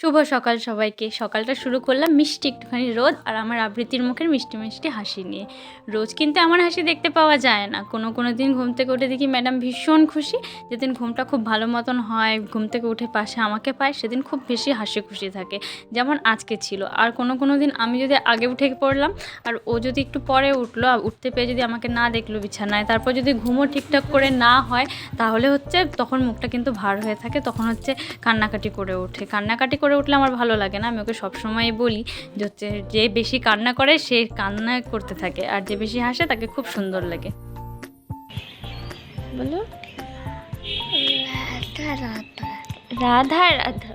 শুভ সকাল সবাইকে। সকালটা শুরু করলাম মিষ্টি একটুখানি রোদ আর আমার আবৃত্তির মুখের মিষ্টি মিষ্টি হাসি নিয়ে। রোজ কিন্তু এমন হাসি দেখতে পাওয়া যায় না। কোনো দিন ঘুম থেকে উঠে দেখি ম্যাডাম ভীষণ খুশি। যেদিন ঘুমটা খুব ভালো মতন হয়, ঘুম থেকে উঠে পাশে আমাকে পায়, সেদিন খুব বেশি হাসি খুশি থাকে, যেমন আজকে ছিল। আর কোনো দিন আমি যদি আগে উঠে পড়লাম আর ও যদি একটু পরে উঠলো, উঠতে পেয়ে যদি আমাকে না দেখলো বিছানায়, তারপর যদি ঘুমও ঠিকঠাক করে না হয়, তাহলে হচ্ছে তখন মুখটা কিন্তু ভার হয়ে থাকে। তখন হচ্ছে কান্নাকাটি করে ওঠে। কান্নাকাটি করে উঠলে আমার ভালো লাগে না। আমি ওকে সবসময় বলি যে হচ্ছে যে বেশি কান্না করে সে কান্না করতে থাকে, আর যে বেশি হাসে তাকে খুব সুন্দর লাগে। বলো রাধা রাধা রাধা রাধা,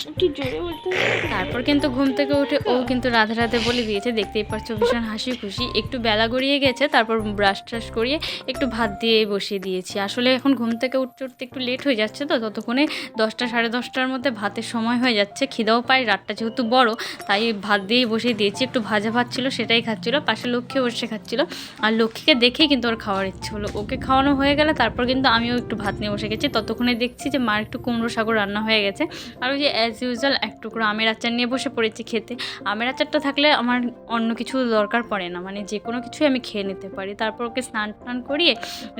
একটু জোরে বলতে। তারপর কিন্তু ঘুম থেকে উঠে ও কিন্তু রাধে রাধে বলে দিয়েছে, দেখতেই পাচ্ছ ভীষণ হাসি খুশি। একটু বেলা গড়িয়ে গেছে, তারপর ব্রাশ ট্রাশ করিয়ে একটু ভাত দিয়ে বসিয়ে দিয়েছি। আসলে এখন ঘুম থেকে উঠতে উঠতে একটু লেট হয়ে যাচ্ছে, তো ততক্ষণে 10টা সাড়ে 10টার মধ্যে ভাতের সময় হয়ে যাচ্ছে। খিদাও পায়, রাতটা যেহেতু বড়, তাই ভাত দিয়েই বসিয়ে দিয়েছি। একটু ভাজা ভাত ছিল, সেটাই খাচ্ছিলো। পাশে লক্ষ্মী বসে খাচ্ছিলো, আর লক্ষ্মীকে দেখেই কিন্তু ওর খাওয়ার ইচ্ছে হলো। ওকে খাওয়ানো হয়ে গেলে তারপর কিন্তু আমিও একটু ভাত নিয়ে বসে গেছি। ততক্ষণে দেখছি যে মার একটু কুমড়ো সাগর রান্না হয়ে গেছে, আর ওই যে অ্যাজ ইউজুয়াল এক টুকরো আমের আচার নিয়ে বসে পড়েছি খেতে। আমের আচারটা থাকলে আমার অন্য কিছু দরকার পড়ে না, মানে যে কোনো কিছুই আমি খেয়ে নিতে পারি। তারপর ওকে স্নান টান করিয়ে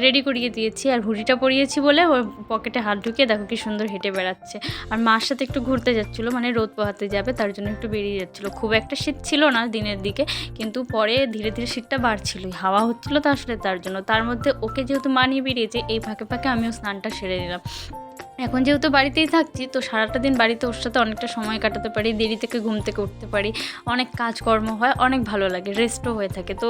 রেডি করিয়ে দিয়েছি, আর হুডিটা পরিয়েছি বলে ওর পকেটে হাত ঢুকিয়ে দেখো কি সুন্দর হেঁটে বেড়াচ্ছে। আর মার সাথে একটু ঘুরতে যাচ্ছিলো, মানে রোদ পোহাতে যাবে, তার জন্য একটু বেরিয়ে যাচ্ছিলো। খুব একটা শীত ছিল না দিনের দিকে, কিন্তু পরে ধীরে ধীরে শীতটা বাড়ছিলোই, হাওয়া হচ্ছিলো তো আসলে তার জন্য। তার মধ্যে ওকে যেহেতু মানিয়ে বেরিয়েছে, এই ফাঁকে ফাঁকে আমিও স্নানটা সেরে নিলাম। এখন যেহেতু বাড়িতেই থাকছি, তো সারাটা দিন বাড়িতে ওর সাথে অনেকটা সময় কাটাতে পারি, দেরি থেকে ঘুম থেকে উঠতে পারি, অনেক কাজকর্ম হয়, অনেক ভালো লাগে, রেস্টও হয়ে থাকে। তো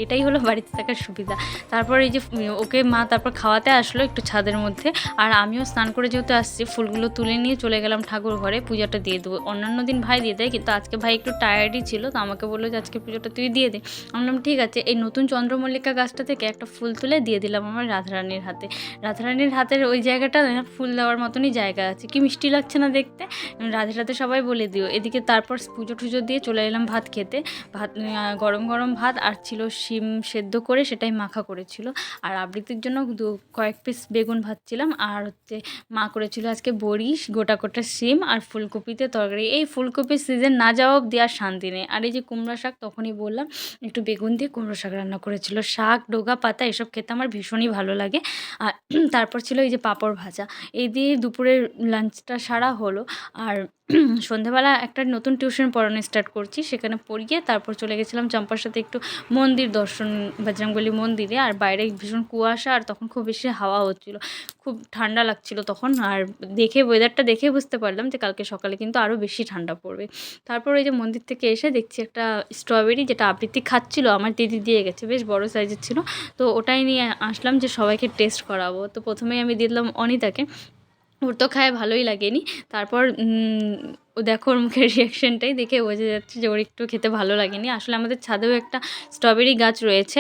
এটাই হলো বাড়িতে থাকার সুবিধা। তারপর এই যে ওকে মা তারপর খাওয়াতে আসলো একটু ছাদের মধ্যে, আর আমিও স্নান করে যেহেতু আসছি, ফুলগুলো তুলে নিয়ে চলে গেলাম ঠাকুর ঘরে, পূজাটা দিয়ে দেবো। অন্যান্য দিন ভাই দিয়ে দেয়, কিন্তু আজকে ভাই একটু টায়ার্ডই ছিল, তো আমাকে বললো যে আজকে পুজোটা তুই দিয়ে দে। আমি বললাম ঠিক আছে। এই নতুন চন্দ্রমল্লিকা গাছটা থেকে একটা ফুল তুলে দিয়ে দিলাম আমার রাধারানীর হাতে। রাধারানীর হাতের ওই জায়গাটা ফুল দেওয়ার মতনই জায়গা আছে, কি মিষ্টি লাগছে না দেখতে। রাধে রাধে সবাই বলে দিও। এদিকে তারপর পুজো টুজো দিয়ে চলে এলাম ভাত খেতে। ভাত গরম গরম ভাত, আর ছিল শিম সেদ্ধ করে, সেটাই মাখা করেছিল। আর আবৃত্তির জন্য কয়েক পিস বেগুন ভাজছিলাম, আর হচ্ছে মা করেছিল আজকে বড়ি, গোটা গোটা শিম আর ফুলকপিতে তরকারি। এই ফুলকপির সিজন না যাওয়া অবধি আর শান্তি নেই। আর এই যে কুমড়া শাক, তখনই বললাম একটু বেগুন দিয়ে কুমড়ো শাক রান্না করেছিল। শাক, ডোগা পাতা এসব খেতে আমার ভীষণই ভালো লাগে। আর তারপর ছিল এই যে পাঁপড় ভাজা। এই দিয়ে দুপুরের লাঞ্চটা সারা হলো। আর সন্ধেবেলা একটা নতুন টিউশন পড়ানো স্টার্ট করছি, সেখানে পড়িয়ে তারপর চলে গেছিলাম চম্পার সাথে একটু মন্দির দর্শন, বজরংবলী মন্দিরে। আর বাইরে ভীষণ কুয়াশা, আর তখন খুব বেশি হাওয়া হচ্ছিলো, খুব ঠান্ডা লাগছিল তখন। আর ওয়েদারটা দেখে বুঝতে পারলাম যে কালকে সকালে কিন্তু আরও বেশি ঠান্ডা পড়বে। তারপর এই যে মন্দির থেকে এসে দেখছি একটা স্ট্রবেরি, যেটা আবৃত্তি খাচ্ছিল, আমার দিদি দিয়ে গেছে, বেশ বড় সাইজের ছিল। তো ওটাই নিয়ে আসলাম যে সবাইকে টেস্ট করাবো। তো প্রথমেই আমি দিলাম অনিতাকে, ওর তো খায় ভালোই লাগেনি। তারপর ও দেখো ওর মুখের রিয়াকশানটাই দেখে বোঝা যাচ্ছে যে ওর একটু খেতে ভালো লাগেনি। আসলে আমাদের ছাদেও একটা স্ট্রবেরি গাছ রয়েছে,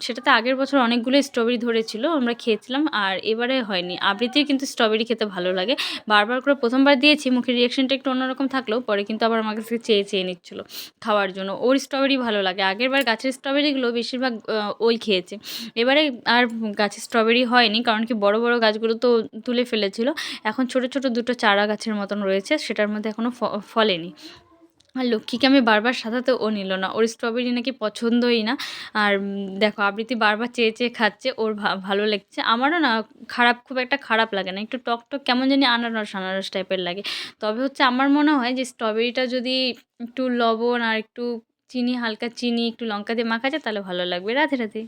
সেটাতে আগের বছর অনেকগুলো স্ট্রবেরি ধরেছিল, আমরা খেয়েছিলাম, আর এবারে হয়নি। আবৃত্তির কিন্তু স্ট্রবেরি খেতে ভালো লাগে। বারবার করে প্রথমবার দিয়েছি, মুখের রিয়াকশানটা একটু অন্যরকম থাকলেও পরে কিন্তু আবার আমার কাছ থেকে চেয়ে নিচ্ছিলো খাওয়ার জন্য। ওর স্ট্রবেরি ভালো লাগে। আগেরবার গাছের স্ট্রবেরিগুলো বেশিরভাগ ওই খেয়েছে। এবারে আর গাছের স্ট্রবেরি হয়নি, কারণ কি বড় বড় গাছগুলো তো তুলে ফেলেছিল। এখন ছোট ছোট দুটো চারা গাছের মতন রয়েছে, সেটার মধ্যে এখনও ফলেনি। আর লক্ষ্মীকে আমি বারবার সাজাতে, ও নিল না, ওর স্ট্রবেরি নাকি পছন্দই না। আর দেখো আবৃত্তি বারবার চেয়ে চেয়ে খাচ্ছে, ওর ভালো লাগছে। আমারও না খুব একটা খারাপ লাগে না, একটু টক টক কেমন জানি আনারস আনারস টাইপের লাগে। তবে হচ্ছে আমার মনে হয় যে স্ট্রবেরিটা যদি একটু লবণ আর একটু চিনি, হালকা চিনি, একটু লঙ্কা দিয়ে মাখা যায়, তাহলে ভালো লাগবে। রাধে রাধে।